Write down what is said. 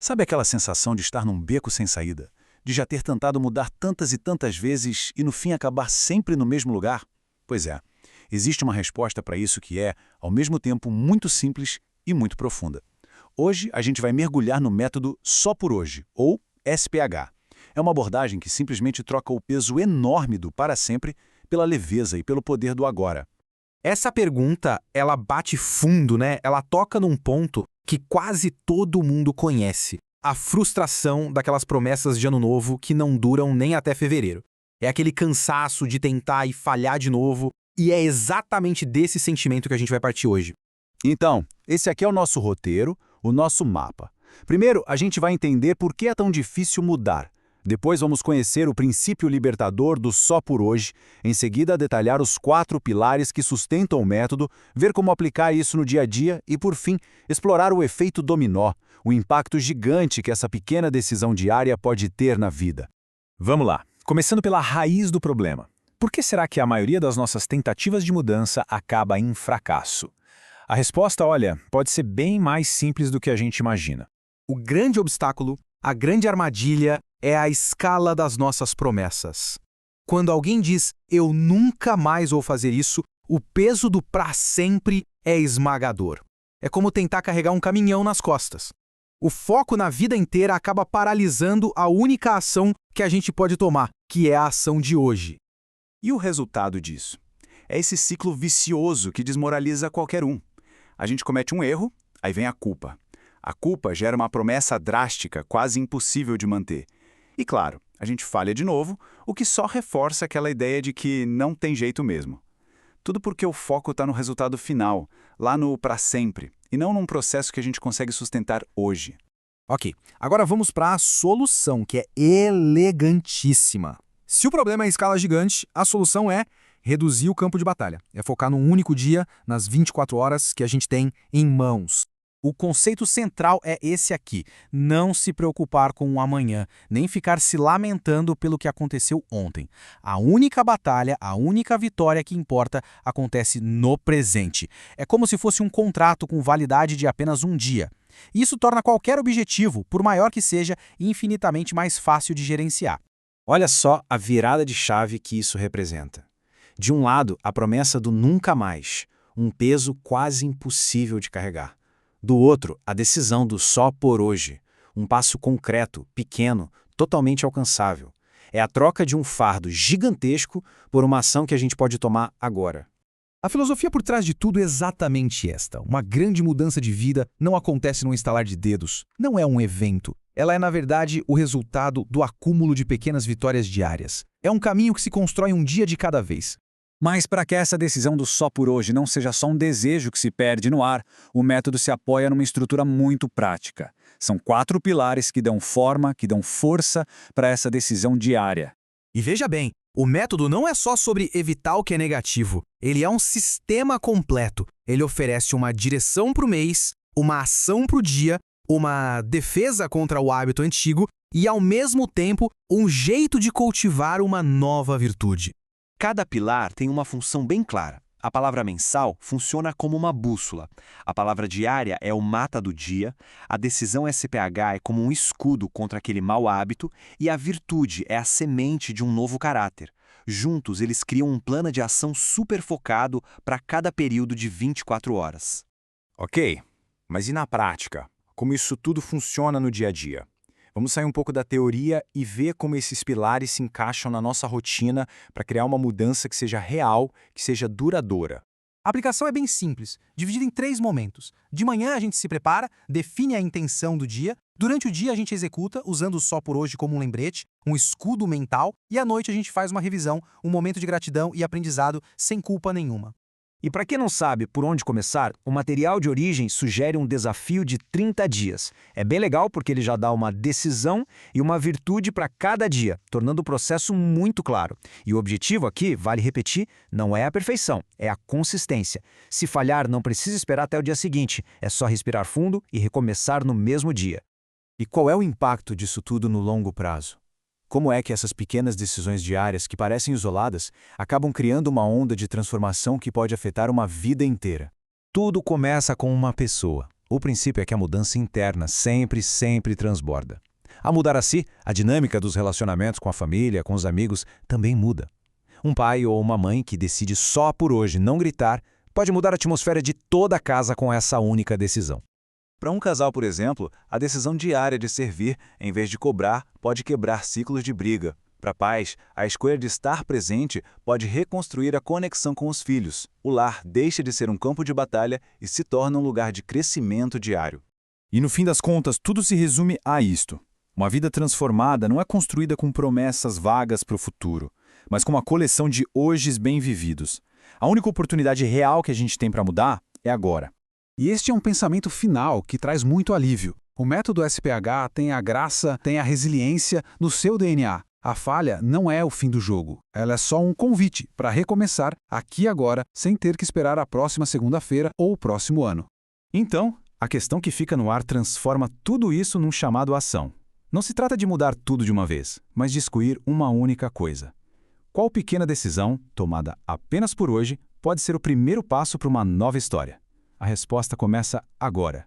Sabe aquela sensação de estar num beco sem saída? De já ter tentado mudar tantas e tantas vezes e no fim acabar sempre no mesmo lugar? Pois é, existe uma resposta para isso que é, ao mesmo tempo, muito simples e muito profunda. Hoje a gente vai mergulhar no método Só por Hoje, ou SPH. É uma abordagem que simplesmente troca o peso enorme do para sempre pela leveza e pelo poder do agora. Essa pergunta, ela bate fundo, né? Ela toca num ponto que quase todo mundo conhece. A frustração daquelas promessas de ano novo que não duram nem até fevereiro. É aquele cansaço de tentar e falhar de novo, e é exatamente desse sentimento que a gente vai partir hoje. Então, esse aqui é o nosso roteiro, o nosso mapa. Primeiro, a gente vai entender por que é tão difícil mudar. Depois vamos conhecer o princípio libertador do só por hoje, em seguida detalhar os 4 pilares que sustentam o método, ver como aplicar isso no dia a dia e, por fim, explorar o efeito dominó, o impacto gigante que essa pequena decisão diária pode ter na vida. Vamos lá, começando pela raiz do problema. Por que será que a maioria das nossas tentativas de mudança acaba em fracasso? A resposta, olha, pode ser bem mais simples do que a gente imagina. O grande obstáculo, a grande armadilha, é a escala das nossas promessas. Quando alguém diz, eu nunca mais vou fazer isso, o peso do pra sempre é esmagador. É como tentar carregar um caminhão nas costas. O foco na vida inteira acaba paralisando a única ação que a gente pode tomar, que é a ação de hoje. E o resultado disso? É esse ciclo vicioso que desmoraliza qualquer um. A gente comete um erro, aí vem a culpa. A culpa gera uma promessa drástica, quase impossível de manter. E claro, a gente falha de novo, o que só reforça aquela ideia de que não tem jeito mesmo. Tudo porque o foco está no resultado final, lá no para sempre, e não num processo que a gente consegue sustentar hoje. Ok, agora vamos para a solução, que é elegantíssima. Se o problema é a escala gigante, a solução é reduzir o campo de batalha. É focar num único dia, nas 24 horas que a gente tem em mãos. O conceito central é esse aqui: não se preocupar com o amanhã, nem ficar se lamentando pelo que aconteceu ontem. A única batalha, a única vitória que importa acontece no presente. É como se fosse um contrato com validade de apenas um dia. Isso torna qualquer objetivo, por maior que seja, infinitamente mais fácil de gerenciar. Olha só a virada de chave que isso representa. De um lado, a promessa do nunca mais, um peso quase impossível de carregar. Do outro, a decisão do só por hoje, um passo concreto, pequeno, totalmente alcançável. É a troca de um fardo gigantesco por uma ação que a gente pode tomar agora. A filosofia por trás de tudo é exatamente esta. Uma grande mudança de vida não acontece num estalar de dedos. Não é um evento. Ela é, na verdade, o resultado do acúmulo de pequenas vitórias diárias. É um caminho que se constrói um dia de cada vez. Mas para que essa decisão do só por hoje não seja só um desejo que se perde no ar, o método se apoia numa estrutura muito prática. São 4 pilares que dão forma, que dão força para essa decisão diária. E veja bem, o método não é só sobre evitar o que é negativo. Ele é um sistema completo. Ele oferece uma direção para o mês, uma ação para o dia, uma defesa contra o hábito antigo e, ao mesmo tempo, um jeito de cultivar uma nova virtude. Cada pilar tem uma função bem clara. A palavra mensal funciona como uma bússola. A palavra diária é o mata do dia. A decisão SPH é como um escudo contra aquele mau hábito. E a virtude é a semente de um novo caráter. Juntos, eles criam um plano de ação super focado para cada período de 24 horas. Ok, mas e na prática? Como isso tudo funciona no dia a dia? Vamos sair um pouco da teoria e ver como esses pilares se encaixam na nossa rotina para criar uma mudança que seja real, que seja duradoura. A aplicação é bem simples, dividida em 3 momentos. De manhã a gente se prepara, define a intenção do dia. Durante o dia a gente executa, usando o só por hoje como um lembrete, um escudo mental. E à noite a gente faz uma revisão, um momento de gratidão e aprendizado sem culpa nenhuma. E para quem não sabe por onde começar, o material de origem sugere um desafio de 30 dias. É bem legal porque ele já dá uma decisão e uma virtude para cada dia, tornando o processo muito claro. E o objetivo aqui, vale repetir, não é a perfeição, é a consistência. Se falhar, não precisa esperar até o dia seguinte, é só respirar fundo e recomeçar no mesmo dia. E qual é o impacto disso tudo no longo prazo? Como é que essas pequenas decisões diárias, que parecem isoladas, acabam criando uma onda de transformação que pode afetar uma vida inteira? Tudo começa com uma pessoa. O princípio é que a mudança interna sempre transborda. Ao mudar a si, a dinâmica dos relacionamentos com a família, com os amigos, também muda. Um pai ou uma mãe que decide só por hoje não gritar, pode mudar a atmosfera de toda a casa com essa única decisão. Para um casal, por exemplo, a decisão diária de servir, em vez de cobrar, pode quebrar ciclos de briga. Para pais, a escolha de estar presente pode reconstruir a conexão com os filhos. O lar deixa de ser um campo de batalha e se torna um lugar de crescimento diário. E no fim das contas, tudo se resume a isto. Uma vida transformada não é construída com promessas vagas para o futuro, mas com uma coleção de hojes bem vividos. A única oportunidade real que a gente tem para mudar é agora. E este é um pensamento final que traz muito alívio. O método SPH tem a graça, tem a resiliência no seu DNA. A falha não é o fim do jogo. Ela é só um convite para recomeçar aqui e agora, sem ter que esperar a próxima segunda-feira ou o próximo ano. Então, a questão que fica no ar transforma tudo isso num chamado à ação. Não se trata de mudar tudo de uma vez, mas de excluir uma única coisa. Qual pequena decisão, tomada apenas por hoje, pode ser o primeiro passo para uma nova história? A resposta começa agora.